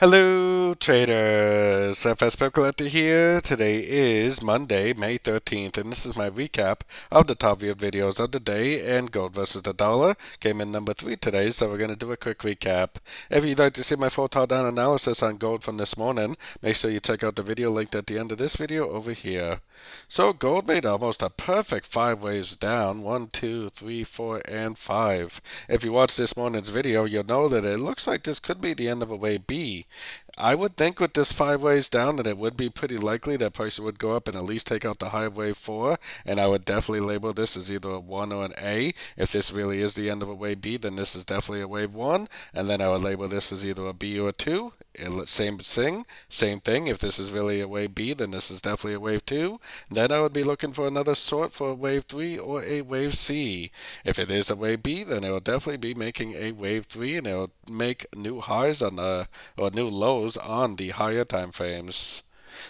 Hello traders, FX Pip Collector here. Today is Monday, May 13th, and this is my recap of the top viewed videos of the day, and gold versus the dollar came in number 3 today, so we're going to do a quick recap. If you'd like to see my full down analysis on gold from this morning, make sure you check out the video linked at the end of this video over here. So gold made almost a perfect 5 waves down, 1, 2, 3, 4, and 5. If you watch this morning's video, you'll know that it looks like this could be the end of a wave B. I would think with this 5 waves down that it would be pretty likely that price would go up and at least take out the high of wave 4, and I would definitely label this as either a 1 or an A. If this really is the end of a wave B, then this is definitely a wave 1, and then I would label this as either a B or a 2. Same thing. If this is really a wave B, then this is definitely a wave 2. Then I would be looking for another sort for a wave 3 or a wave C. If it is a wave B, then it will definitely be making a wave 3, and it will make new highs on the or new lows on the higher time frames.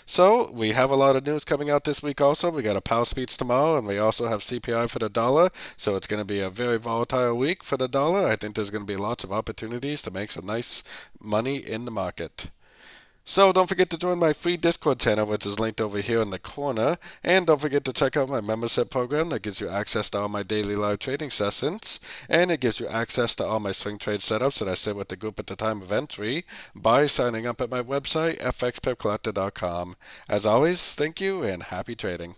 So we have a lot of news coming out this week also. We got a Powell speech tomorrow, and we also have CPI for the dollar. So it's going to be a very volatile week for the dollar. I think there's going to be lots of opportunities to make some nice money in the market. So don't forget to join my free Discord channel, which is linked over here in the corner. And don't forget to check out my membership program that gives you access to all my daily live trading sessions. And it gives you access to all my swing trade setups that I share with the group at the time of entry by signing up at my website, fxpipcollector.com. As always, thank you and happy trading.